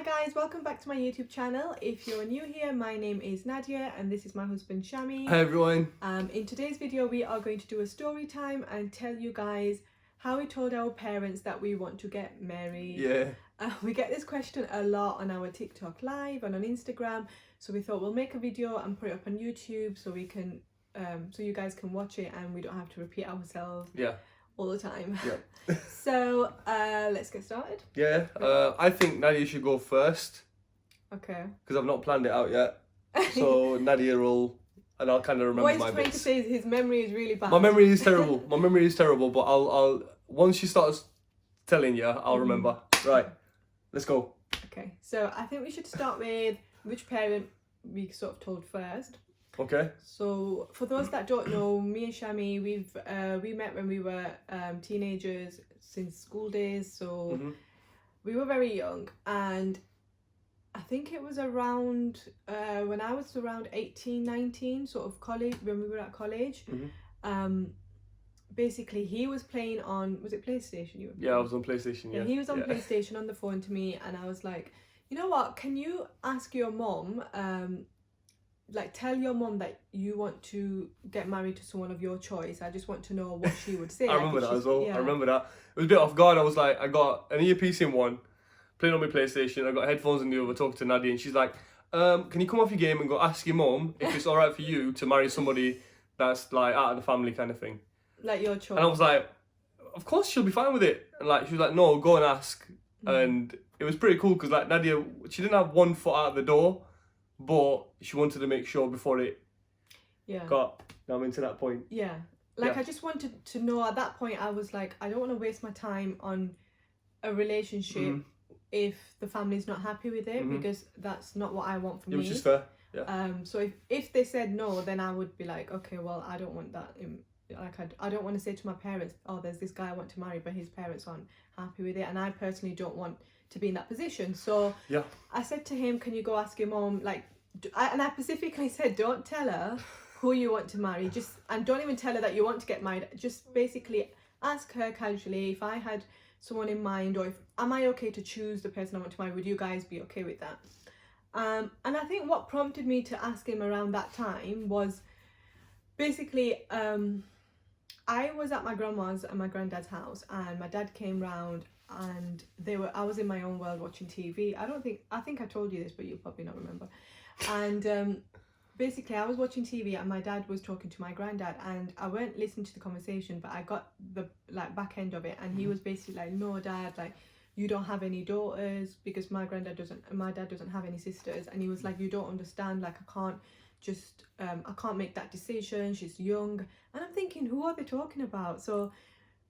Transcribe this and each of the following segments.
Hi guys, welcome back to my YouTube channel. If you're new here, my name is Nadia and this is my husband Shami. Hi everyone. In today's video we are going to do a story time and tell you guys how we told our parents that we want to get married. Yeah. We get this question a lot on our TikTok live and on Instagram, so we thought we'll make a video and put it up on YouTube so we can so you guys can watch it and we don't have to repeat ourselves all the time. Yeah. So let's get started. Yeah. I think Nadia should go first Okay. because I've not planned it out yet. So Nadia will, and I'll kind of remember What he's my trying bits. to say is his memory is really bad. My memory is terrible. My memory is terrible. But I'll once she starts telling you, I'll remember. Right. Let's go. Okay. So I think we should start with which parent we sort of told first. Okay. So for those that don't know, me and Shami, we met when we were teenagers since school days. So we were very young, and I think it was around when I was around 18, 19, sort of college, when we were at college. Basically he was playing on, was it PlayStation you were playing? Yeah, I was on PlayStation. Yeah. He was on PlayStation on the phone to me, and I was like, you know what, can you ask your mom, like tell your mom that you want to get married to someone of your choice. I just want to know what she would say. I remember that as well. Yeah. I remember that. It was a bit off guard. I was like, I got an earpiece in one, playing on my PlayStation. I got headphones in the other, talking to Nadia, and she's like, can you come off your game and go ask your mum if it's all right for you to marry somebody that's like out of the family kind of thing? Like your choice. And I was like, of course she'll be fine with it. And like she was like, no, go and ask. And it was pretty cool because like Nadia, she didn't have one foot out the door, but she wanted to make sure before it got to that point. Yeah. Like I just wanted to know at that point. I was like, I don't want to waste my time on a relationship if the family's not happy with it, because that's not what I want for me. Which is fair. Yeah. So if they said no, then I would be like, okay, well, I don't want that. I don't want to say to my parents, oh, there's this guy I want to marry, but his parents aren't happy with it, and I personally don't want to be in that position. So I said to him, can you go ask your mom, like, and I specifically said, don't tell her who you want to marry, and don't even tell her that you want to get married. Just basically ask her casually if I had someone in mind, or am I okay to choose the person I want to marry, would you guys be okay with that? And I think what prompted me to ask him around that time was basically I was at my grandma's and my granddad's house, and my dad came round, and I was in my own world watching TV. I think I told you this, but you'll probably not remember. And basically I was watching TV and my dad was talking to my granddad, and I weren't listening to the conversation, but I got the like back end of it, and he was basically like, no dad, like you don't have any daughters, because my dad doesn't have any sisters, and he was like, you don't understand, like I can't make that decision, she's young. And I'm thinking, who are they talking about? So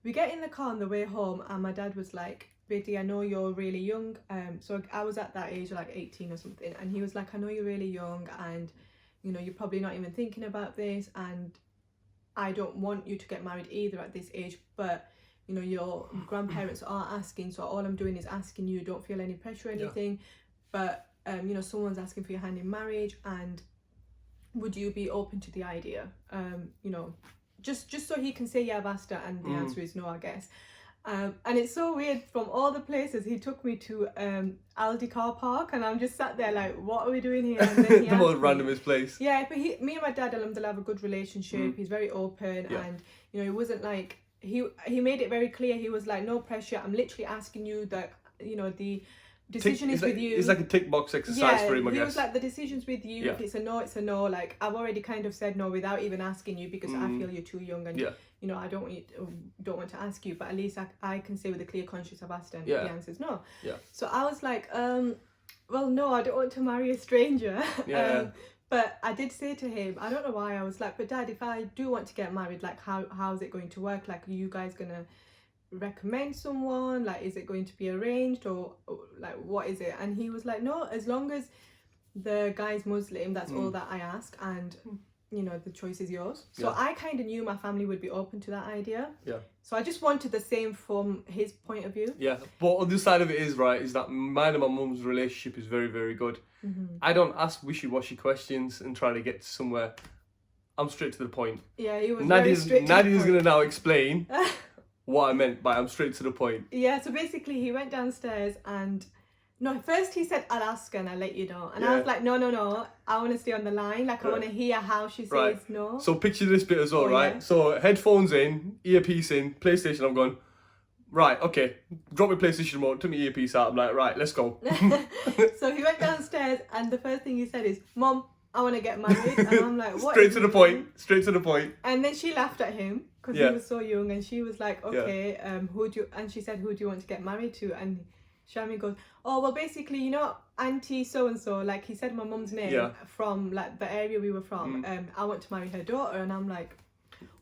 we get in the car on the way home, and my dad was like, Betty, I know you're really young. So I was at that age, like 18 or something, and he was like, I know you're really young, and you know, you're probably not even thinking about this, and I don't want you to get married either at this age, but you know, your grandparents are asking, so all I'm doing is asking you, don't feel any pressure or anything, but you know, someone's asking for your hand in marriage, and would you be open to the idea? You know, just so he can say, yeah, I've asked her, and the answer is no, I guess. And it's so weird, from all the places he took me to Aldi car park, and I'm just sat there like, what are we doing here? And then he the most randomest place. Yeah, but me and my dad, alhamdulillah, have a good relationship. He's very open, and you know, it wasn't like he made it very clear. He was like, no pressure, I'm literally asking you that, you know, the decision is with you. It's like a tick box exercise for him, I guess. He was like, the decision's with you. If it's a no, it's a no. Like, I've already kind of said no without even asking you, because I feel you're too young, and you know, I don't want to ask you, but at least I can say with a clear conscience I've asked, and the answer's no. So I was like, well, no, I don't want to marry a stranger. But I did say to him, I don't know why, I was like, but Dad, if I do want to get married, like how is it going to work? Like, are you guys gonna recommend someone? Like, is it going to be arranged, or like what is it? And he was like, no, as long as the guy's Muslim, that's all that I ask, and you know, the choice is yours. So I kind of knew my family would be open to that idea. So I just wanted the same from his point of view. But on the side of it is that mine and my mum's relationship is very, very good. I don't ask wishy-washy questions and try to get to somewhere. I'm straight to the point. Yeah, he was very straight to the point. Nadia's gonna now explain what I meant by I'm straight to the point. Yeah, so basically he went downstairs, and No, first he said, I'll ask her and I'll let you know. And I Yeah. was like, no, I want to stay on the line. Like, I want to hear how she says Right. no. So picture this bit as well, Oh, right? yeah. So headphones in, earpiece in, PlayStation. I'm going, right, okay. Drop my PlayStation remote, took my earpiece out. I'm like, right, let's go. So he went downstairs and the first thing he said is, Mom, I want to get married. And I'm like, what? Straight is to he the point. doing? Straight to the point. And then she laughed at him because Yeah. he was so young, and she was like, okay, who do you, and she said, who do you want to get married to? And Shami goes, oh, well, basically, you know, Auntie so-and-so, like he said my mum's name from like the area we were from. I want to marry her daughter. And I'm like,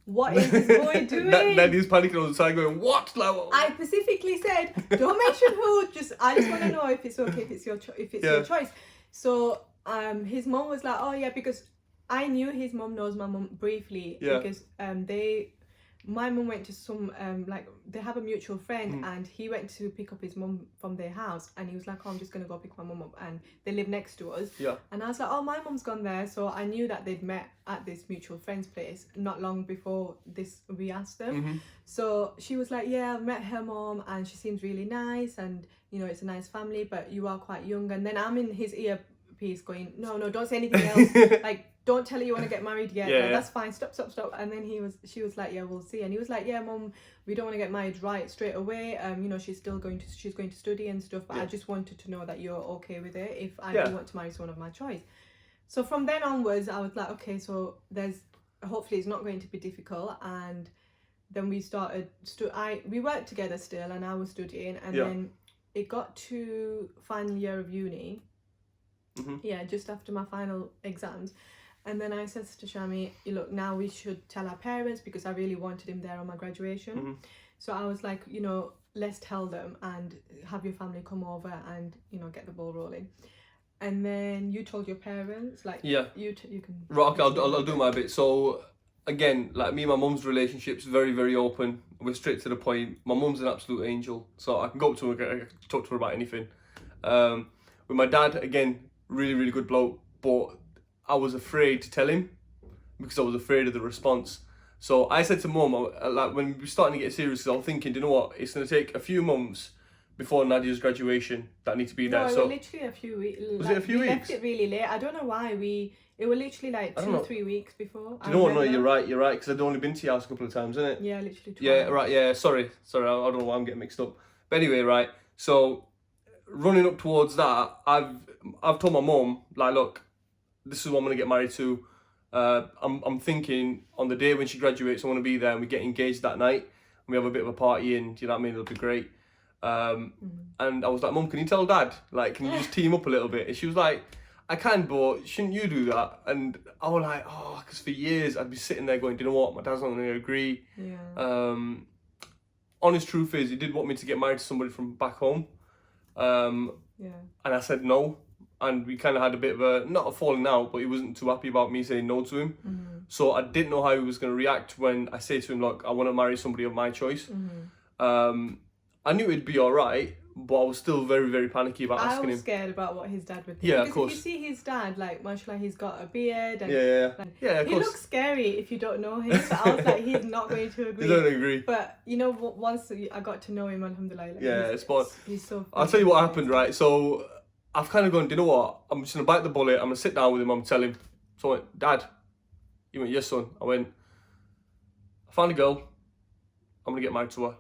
what is this boy doing? Nadia's panicking on the side going, what? Like, I specifically said, don't mention who, I just want to know if it's okay, if it's your your choice. So his mom was like, oh yeah, because I knew his mom knows my mom briefly, because my mum went to some like they have a mutual friend, and he went to pick up his mum from their house, and he was like, oh, I'm just gonna go pick my mum up, and they live next to us. And I was like, oh, my mum's gone there. So I knew that they'd met at this mutual friend's place not long before this we asked them. So she was like, yeah, I've met her mom and she seems really nice, and you know, it's a nice family, but you are quite young. And then I'm in his earpiece going, no, don't say anything else. Like, don't tell her you want to get married yet. Like, that's fine. Stop. And then she was like, yeah, we'll see. And he was like, yeah, Mum, we don't want to get married right straight away. You know, she's going to study and stuff. But I just wanted to know that you're okay with it if I do want to marry someone of my choice. So from then onwards, I was like, okay, so hopefully it's not going to be difficult. And then we started. We worked together still, and I was studying, and then it got to final year of uni. Just after my final exams. And then I said to Shami, look, now we should tell our parents, because I really wanted him there on my graduation. So I was like, you know, let's tell them and have your family come over and, you know, get the ball rolling. And then you told your parents, like, you can... Right, okay, I'll do my bit. So, again, like, me and my mum's relationship's very, very open. We're straight to the point. My mum's an absolute angel, so I can go up to her, I can talk to her about anything. With my dad, again, really, really good bloke, but I was afraid to tell him because I was afraid of the response. So I said to Mum, like, when we were starting to get serious, I was thinking, do you know what? It's going to take a few months before Nadia's graduation that I need to be there. No, it so was literally a few weeks. Was it a few weeks? We left it really late. I don't know why it was literally like 2-3 weeks before. Do you know what? No, you're right, because I'd only been to your house a couple of times, isn't it? Yeah, literally twice. Yeah, right, yeah, sorry, I don't know why I'm getting mixed up. But anyway, right, so running up towards that, I've told my mum, like, look, this is what I'm going to get married to. I'm thinking on the day when she graduates, I want to be there and we get engaged that night and we have a bit of a party, and do you know what I mean? It'll be great. And I was like, Mum, can you tell Dad? Like, can you just team up a little bit? And she was like, I can, but shouldn't you do that? And I was like, oh, because for years I'd be sitting there going, do you know what? My dad's not going to agree. Honest truth is, he did want me to get married to somebody from back home. And I said no. And we kind of had a bit of not a falling out, but he wasn't too happy about me saying no to him. So I didn't know how he was going to react when I say to him, look, I want to marry somebody of my choice. I knew it'd be all right, but I was still very, very panicky about asking him. I was scared about what his dad would think. Yeah, because of course. if you see his dad, like, mashallah, he's got a beard. And of he course. looks scary if you don't know him. So I was like, he's not going to agree. He don't agree. But, you know, once I got to know him, alhamdulillah. Like, he's so funny. I'll tell you what happened, right? So I've kind of gone, do you know what? I'm just going to bite the bullet. I'm going to sit down with him. I'm going to tell him. So I went, Dad. He went, yes, son. I went, I found a girl. I'm going to get married to her.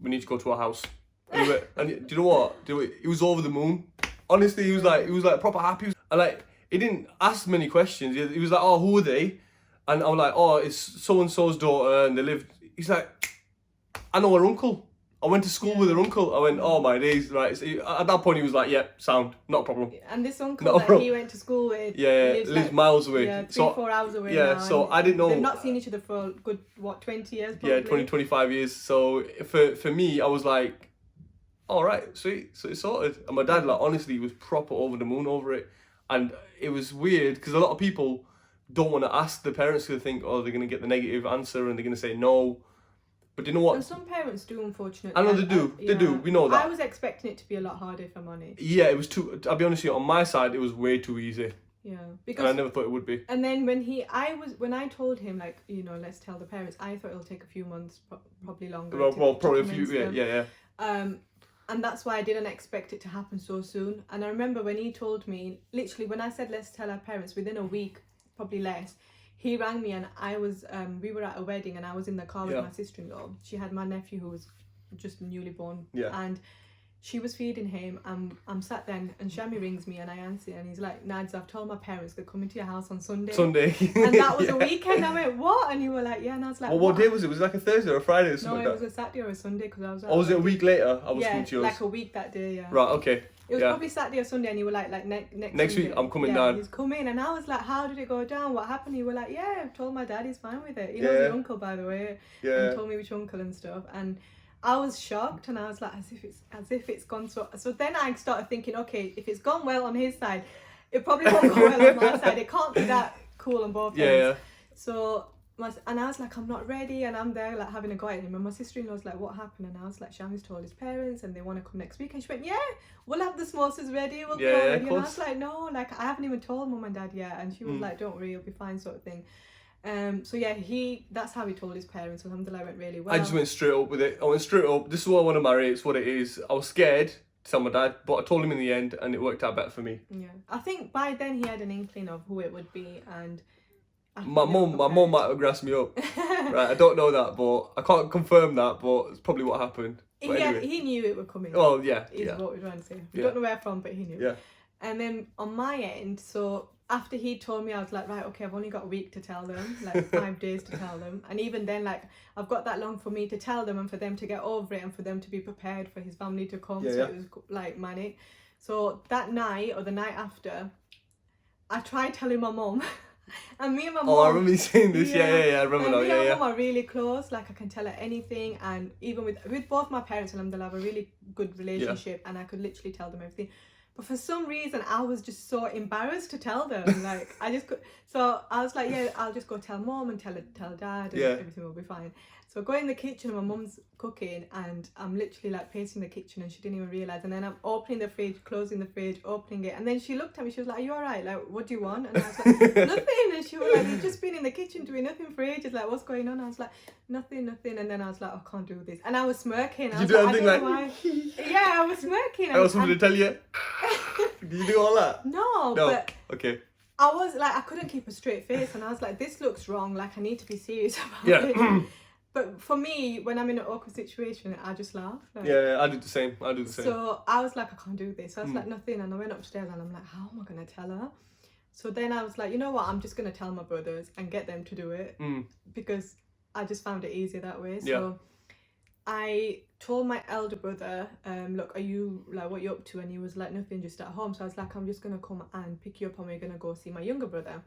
We need to go to her house. And he went, and do you know what? He was over the moon. Honestly, he was like proper happy. And like, he didn't ask many questions. He was like, oh, who are they? And I was like, oh, it's so-and-so's daughter and they live. He's like, I know her uncle. I went to school with her uncle. I went, oh my days, right. So at that point he was like, sound, not a problem. And this uncle that he went to school with lives like, miles away. Yeah, 3-4 hours away now. So I didn't know. They've not seen each other for a good, 20 years probably? Yeah, 20, 25 years. So for me, I was like, all right, sweet, so it's sorted. And my dad, like, honestly, was proper over the moon over it. And it was weird, because a lot of people don't want to ask the parents because they think, oh, they're going to get the negative answer and they're going to say no. But you know what? And some parents do, unfortunately. I know they do. They do. We know that. I was expecting it to be a lot harder, if I'm honest. Yeah, it was too. I'll be honest with you. On my side, it was way too easy. Yeah, because and I never thought it would be. And then when I told him, like, you know, let's tell the parents, I thought it'll take a few months, probably longer. Well, probably a few. Yeah. And that's why I didn't expect it to happen so soon. And I remember when he told me, literally when I said let's tell our parents, within a week, probably less, he rang me, and I was we were at a wedding, and I was in the car with my sister-in-law. She had my nephew who was just newly born, and she was feeding him. I'm sat there, and Shami rings me, and I answer, and he's like, Nads, I've told my parents they're coming to your house on Sunday. And that was a weekend. I went, what? And you were like, yeah. And I was like, well, what day was it? Was it like a Thursday or a Friday or something? No, it was a Saturday or a Sunday, because I was at was it a week later? I was yeah, coming to yours. like a week that day, yeah. Right, okay. It was probably Saturday or Sunday, and you were like next week I'm coming down. He's coming, and I was like, how did it go down? What happened? You were like, yeah, I've told my dad, he's fine with it. He knows your uncle, by the way. And he told me which uncle and stuff. And I was shocked, and I was like, as if it's gone so. So then I started thinking, okay, if it's gone well on his side, it probably won't go well on my side. It can't be that cool on both ends. Yeah. So. And I was like, I'm not ready, and I'm there like having a go at him, and my sister-in-law's like, what happened? And I was like, Shami's told his parents and they want to come next week, and she went, yeah, we'll have the samosas ready, we'll go. And I was like, no, like I haven't even told mum and dad yet. And she was like, don't worry, you'll be fine, sort of thing. So yeah, that's how he told his parents. Alhamdulillah, it went really well. I just went straight up with it. I went straight up, this is what I want to marry, it's what it is. I was scared to tell my dad, but I told him in the end, and it worked out better for me. Yeah, I think by then he had an inkling of who it would be, and my mum might have grassed me up. Right, I don't know that, but I can't confirm that, but it's probably what happened. Anyway. He knew it would come in. Well, yeah. Is what we're trying to say. We don't know where from, but he knew. Yeah. And then on my end, so after he told me, I was like, right, okay, I've only got a week to tell them, like 5 days to tell them. And even then, like, I've got that long for me to tell them and for them to get over it and for them to be prepared for his family to come. It was like manic. So that night or the night after, I tried telling my mum. And me and my mum. Oh, I remember you saying this. Yeah. I remember now. Me and my mum are really close. Like I can tell her anything, and even with both my parents, alhamdulillah, I have a really good relationship, and I could literally tell them everything. But for some reason, I was just so embarrassed to tell them. Like I just could. So I was like, yeah, I'll just go tell mum and tell dad, and everything will be fine. So I go in the kitchen, and my mum's cooking, and I'm literally like pacing the kitchen, and she didn't even realise. And then I'm opening the fridge, closing the fridge, opening it, and then she looked at me. She was like, "Are you alright? Like, what do you want?" And I was like, "Nothing." And she was like, "You've just been in the kitchen doing nothing for ages. Like, what's going on?" I was like, "Nothing." And then I was like, "I can't do this." And I was smirking. I was like, I don't know why. Yeah, I was smirking. I got something to tell you. Did you do all that? No, but okay. I was like, I couldn't keep a straight face, and I was like, "This looks wrong. Like, I need to be serious about it." But for me, when I'm in an awkward situation, I just laugh. Like, I do the same. So I was like, I can't do this. So I was like, nothing. And I went upstairs, and I'm like, how am I going to tell her? So then I was like, you know what? I'm just going to tell my brothers and get them to do it. Because I just found it easier that way. So I told my elder brother, look, are you, like, what are you up to? And he was like, nothing, just at home. So I was like, I'm just going to come and pick you up, and we're going to go see my younger brother.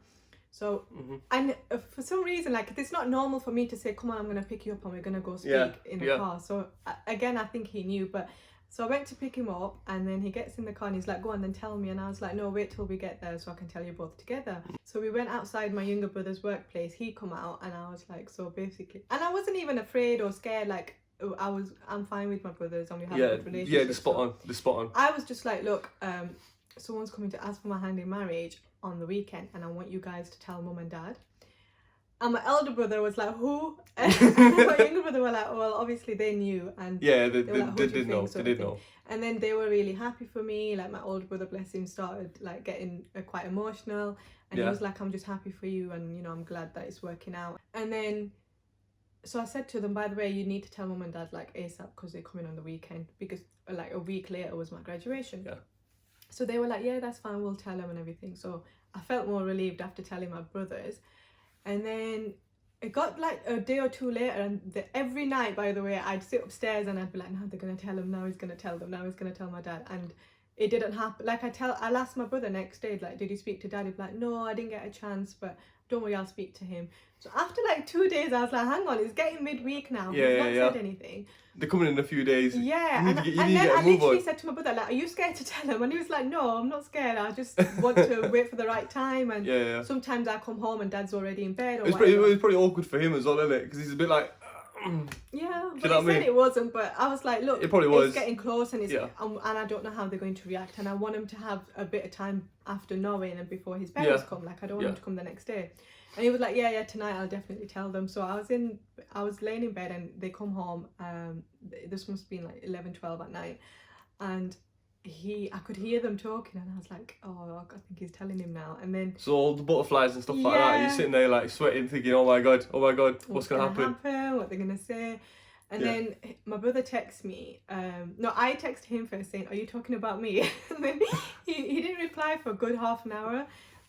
So, and for some reason, like, it's not normal for me to say, come on, I'm going to pick you up and we're going to go speak in the car. So, again, I think he knew. But so I went to pick him up, and then he gets in the car and he's like, go on, then tell me. And I was like, no, wait till we get there so I can tell you both together. So we went outside my younger brother's workplace. He come out, and I was like, so basically, and I wasn't even afraid or scared. Like, I'm fine with my brothers, and we have a good relationship. Yeah, the spot on. I was just like, look, someone's coming to ask for my hand in marriage on the weekend, and I want you guys to tell mum and dad. And my elder brother was like, who? And my younger brother were like, well, obviously they knew, and they like, did know. They did know. And then they were really happy for me. Like, my older brother, bless him, started like getting quite emotional, and he was like, I'm just happy for you, and you know, I'm glad that it's working out. And then so I said to them, by the way, you need to tell mum and dad like ASAP, because they're coming on the weekend, because like a week later was my graduation. So they were like, yeah, that's fine, we'll tell them and everything. So I felt more relieved after telling my brothers. And then it got like a day or two later, and every night, by the way, I'd sit upstairs and I'd be like, now they're going to tell him, now he's going to tell them, now he's going to tell my dad. And it didn't happen. Like, I'll ask my brother next day, like, did you speak to dad? He'd be like, no, I didn't get a chance, but don't worry, I'll speak to him. So after like 2 days, I was like, hang on, it's getting midweek now. He's not said anything. They're coming in a few days. Yeah, and then I literally said to my brother, like, are you scared to tell him? And he was like, no, I'm not scared. I just want to wait for the right time. And sometimes I come home and dad's already in bed. Or it was pretty awkward for him as well, isn't it? Because he's a bit like... Yeah, but he said it wasn't, but I was like, look, it probably was. It's getting close, and and I don't know how they're going to react, and I want him to have a bit of time after knowing and before his parents come. Like, I don't want him to come the next day. And he was like, yeah, tonight I'll definitely tell them. So I was laying in bed, and they come home. This must have been like 11, 12 at night. and I could hear them talking, and I was like, oh, I think he's telling him now. And then So all the butterflies and stuff like that, you're sitting there like sweating, thinking, oh my god, what's gonna happen? What they're gonna say. And Yeah. then my brother texts me. No, I texted him first saying, are you talking about me? And then he didn't reply for a good half an hour.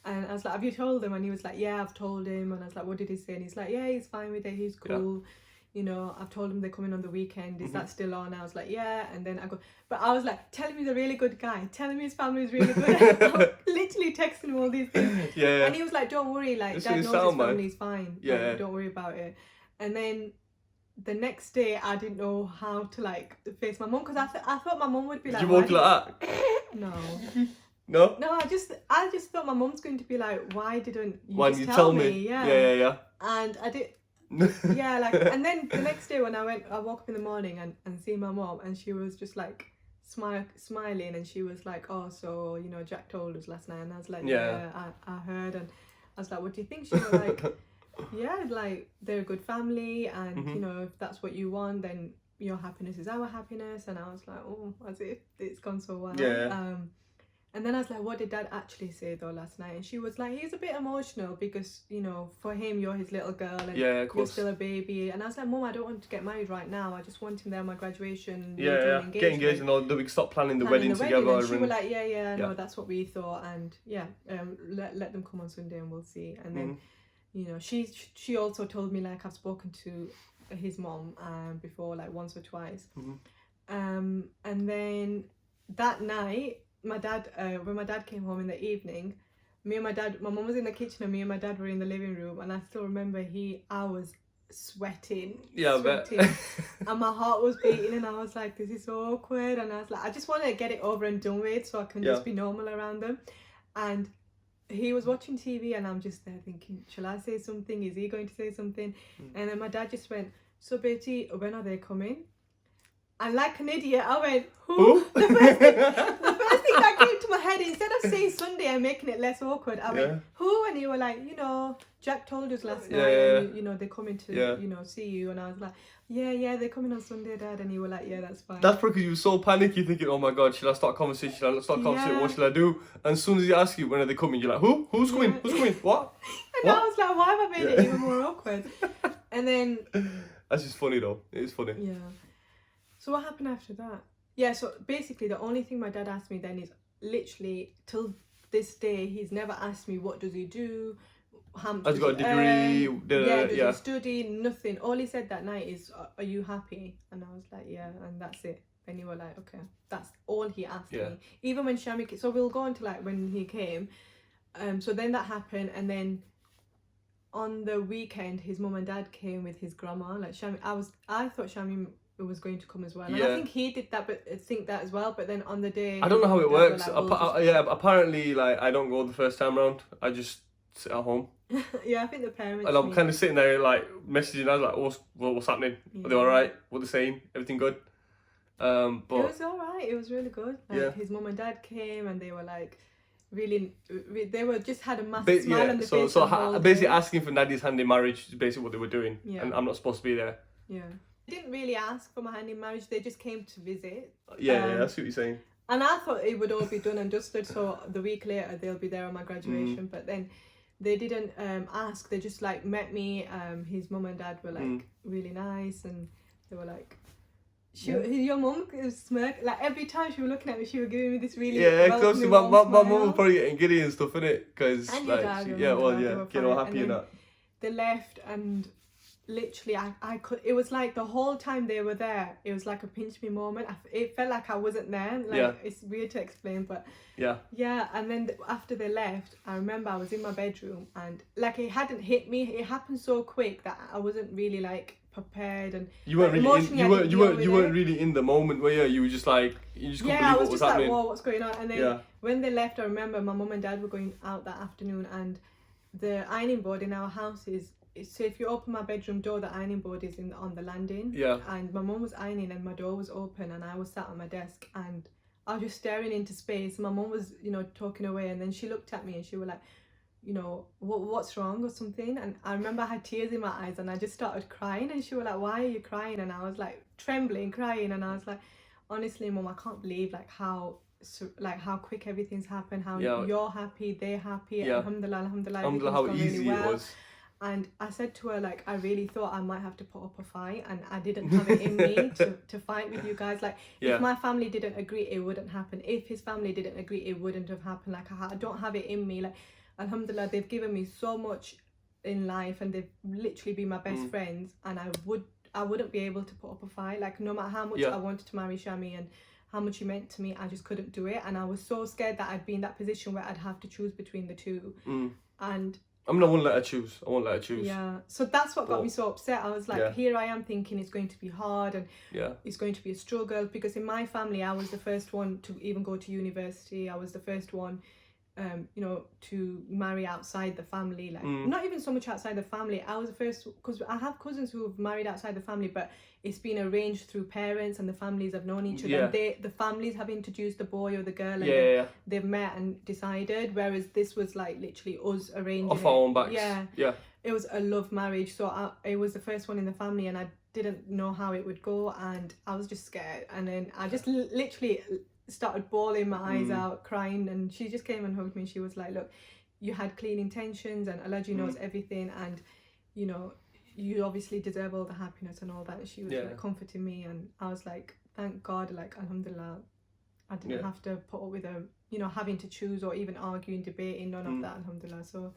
And I was like, have you told him? And he was like, yeah, I've told him. And I was like, what did he say? And he's like, yeah, he's fine with it. He's cool. You know, I've told him they're coming on the weekend. Is that still on? I was like, yeah. And then but I was like, tell him he's a really good guy. Tell him his family is really good. I was literally texting him all these things. Yeah. And he was like, don't worry. Like, Dad knows his family's fine. Yeah. Like, don't worry about it. And then the next day, I didn't know how to like face my mum, because I thought my mum would be like, Did you walk like that? No. No? No, I just thought my mum's going to be like, why didn't you Why just didn't you tell tell me? Yeah. And I did. Yeah, like, and then the next day when I woke up in the morning and see my mom, and she was just like smiling, and she was like, oh, so, you know, Jack told us last night. And I was like, yeah, I heard. And I was like, what do you think? She was like, yeah, like, they're a good family, and you know, if that's what you want, then your happiness is our happiness. And I was like, oh, as if it's gone so well. And then I was like, what did Dad actually say though last night? And she was like, he's a bit emotional because, you know, for him, you're his little girl, and you're still a baby. And I was like, Mum, I don't want to get married right now. I just want him there on my graduation. Get engaged and all. We can stop planning the wedding together. And she was like, no, that's what we thought. And let them come on Sunday and we'll see. And then, you know, she also told me, like, I've spoken to his mom before, like once or twice. And then that night, my dad, when my dad came home in the evening, my mum was in the kitchen and me and my dad were in the living room, and I still remember I was sweating. Yeah, sweating. I bet. And my heart was beating, and I was like, this is so awkward. And I was like, I just want to get it over and done with so I can just be normal around them. And he was watching TV, and I'm just there thinking, shall I say something? Is he going to say something? And then my dad just went, so Betty, when are they coming? And like an idiot, I went, who? The first thing that came to my head, instead of saying Sunday and making it less awkward, I went, who? And you were like, you know, Jack told us last night, and, you know, they're coming to, you know, see you. And I was like, yeah, they're coming on Sunday, Dad. And you were like, yeah, that's fine. That's because you were so panicky, thinking, oh my God, should I start a conversation? Should I start a conversation? What should I do? And as soon as he asks you, when are they coming? You're like, who? Who's coming? Who's coming? What? And I was like, why have I made it even more awkward? And then... That's just funny, though. It is funny. Yeah. So what happened after that? Yeah, so basically the only thing my dad asked me then is literally till this day, he's never asked me what does he do, how much has he got a degree? Does he study? Nothing. All he said that night is, are you happy? And I was like, yeah, and that's it. And you were like, okay, that's all he asked me. Even when Shami came, so we'll go on to like when he came. So then that happened, and then on the weekend his mum and dad came with his grandma. Like Shami, I thought Shami was going to come as well, and I think he did that, but think that as well. But then on the day, I don't know how it works. Like, apparently, like, I don't go the first time round. I just sit at home. I think the parents. And I'm kind of sitting there like messaging. I was like, what's happening? Are they all right? What they saying? Everything good? But it was all right. It was really good. Like, his mum and dad came, and they were like, really, they were just had a massive smile on their face. So basically asking for Nadia's hand in marriage is basically what they were doing, and I'm not supposed to be there. Yeah. They didn't really ask for my hand in marriage, they just came to visit. Yeah, that's what you're saying. And I thought it would all be done and dusted, so the week later they'll be there on my graduation. But then they didn't ask, they just like met me. His mum and dad were like really nice, and they were like, your mum was smirk, like every time she was looking at me, she was giving me this really close to my mum was probably getting giddy and stuff, innit? Because like, getting all happy and that. They left, and literally I could, it was like the whole time they were there, it was like a pinch me moment. It felt like I wasn't there, like it's weird to explain, but and then after they left, I remember I was in my bedroom, and like it hadn't hit me, it happened so quick that I wasn't really like prepared, and you weren't really you weren't really in the moment, were you? You were just like, you just couldn't believe what was happening. Like, whoa, what's going on? And then when they left, I remember my mum and dad were going out that afternoon, and the ironing board in our house is, so if you open my bedroom door, the ironing board is on the landing. And my mum was ironing, and my door was open, and I was sat on my desk, and I was just staring into space. My mum was, you know, talking away, and then she looked at me and she was like, you know, what's wrong or something? And I remember I had tears in my eyes, and I just started crying, and she was like, why are you crying? And I was like trembling, crying, and I was like, honestly, Mum, I can't believe like how quick everything's happened, how Yeah. you're happy, they're happy, Yeah. alhamdulillah, Alhamdulillah, everything's how gone easy really well. it was. And I said to her, like, I really thought I might have to put up a fight, and I didn't have it in me to fight with you guys. Like, Yeah. if my family didn't agree, it wouldn't happen. If his family didn't agree, it wouldn't have happened. Like, I don't have it in me. Like, alhamdulillah, they've given me so much in life, and they've literally been my best friends, and I wouldn't be able to put up a fight. Like, no matter how much I wanted to marry Shami and how much he meant to me, I just couldn't do it. And I was so scared that I'd be in that position where I'd have to choose between the two. And I mean, I won't let her choose. I won't let her choose. yeah, so that's what got me so upset. I was like, here I am thinking it's going to be hard, and it's going to be a struggle, because in my family I was the first one to even go to university. I was the first one to marry outside the family, like not even so much outside the family. I was the first, because I have cousins who have married outside the family, but it's been arranged through parents, and the families have known each other. And the families have introduced the boy or the girl, and they've met and decided. Whereas this was like literally us arranging off our own backs. Yeah. It was a love marriage, so it was the first one in the family, and I didn't know how it would go, and I was just scared. And then I just literally started bawling my eyes out, crying, and she just came and hugged me. She was like, look, you had clean intentions, and Allah knows everything, and you obviously deserve all the happiness and all that. And she was like comforting me, and I was like, thank God, like, alhamdulillah, I didn't have to put up with having to choose or even arguing, debating, none of that, alhamdulillah. So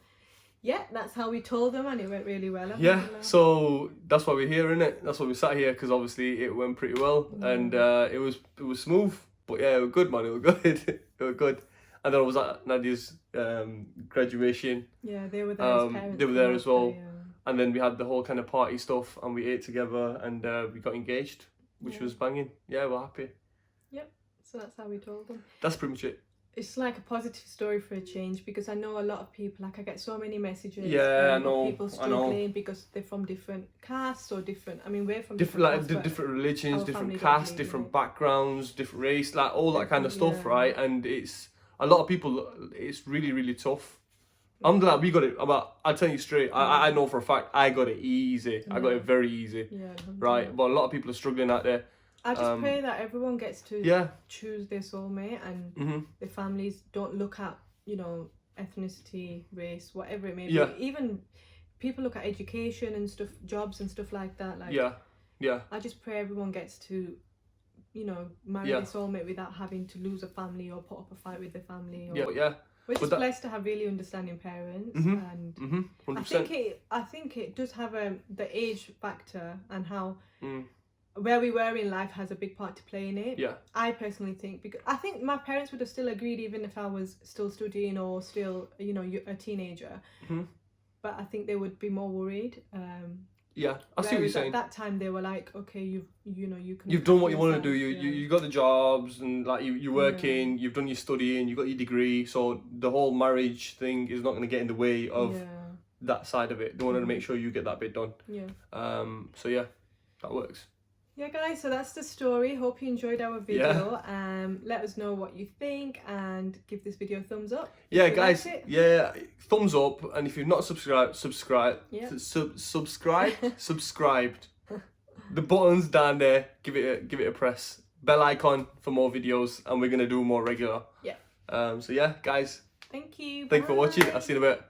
yeah, that's how we told them, and it went really well. Yeah, so that's why we're here, innit? That's why we sat here, because obviously it went pretty well, and it was smooth. But yeah, it was good, man. It was good. It was good. And then I was at Nadia's graduation. Yeah, they were there. As parents they were there as well. Yeah. And then we had the whole kind of party stuff, and we ate together, and we got engaged, which was banging. Yeah, we're happy. Yep. So that's how we told them. That's pretty much it. It's like a positive story for a change, because I know a lot of people, like I get so many messages I know, of people struggling because they're from different castes or different, I mean, we're from different castes, different religions, different castes, different backgrounds, different race, like all that kind of stuff, right? And it's a lot of people, it's really, really tough. I'm glad we got it, but I'll tell you straight, I know for a fact I got it easy. I got it very easy, right? But a lot of people are struggling out there. I just pray that everyone gets to choose their soulmate, and the families don't look at, ethnicity, race, whatever it may be. Even people look at education and stuff, jobs and stuff like that. Like, I just pray everyone gets to, marry their soulmate without having to lose a family or put up a fight with the family. Or, we're just blessed to have really understanding parents, and 100%. I think it does have the age factor, and how where we were in life has a big part to play in it. I personally think, because I think my parents would have still agreed even if I was still studying or still a teenager, but I think they would be more worried. I see what you're saying. At that time they were like, okay, you can. You've done what you want to do. You got the jobs, and like you're working. You've done your studying. You got your degree. So the whole marriage thing is not going to get in the way of that side of it. They wanted to make sure you get that bit done. So yeah, that works. Yeah, guys, so that's the story. Hope you enjoyed our video. Let us know what you think, and give this video a thumbs up. Yeah, guys. Yeah, thumbs up. And if you've not subscribed. Subscribed. The button's down there. Give it a press. Bell icon for more videos, and we're gonna do more regular. So yeah, guys. Thank you. Thanks for watching. I'll see you in a bit.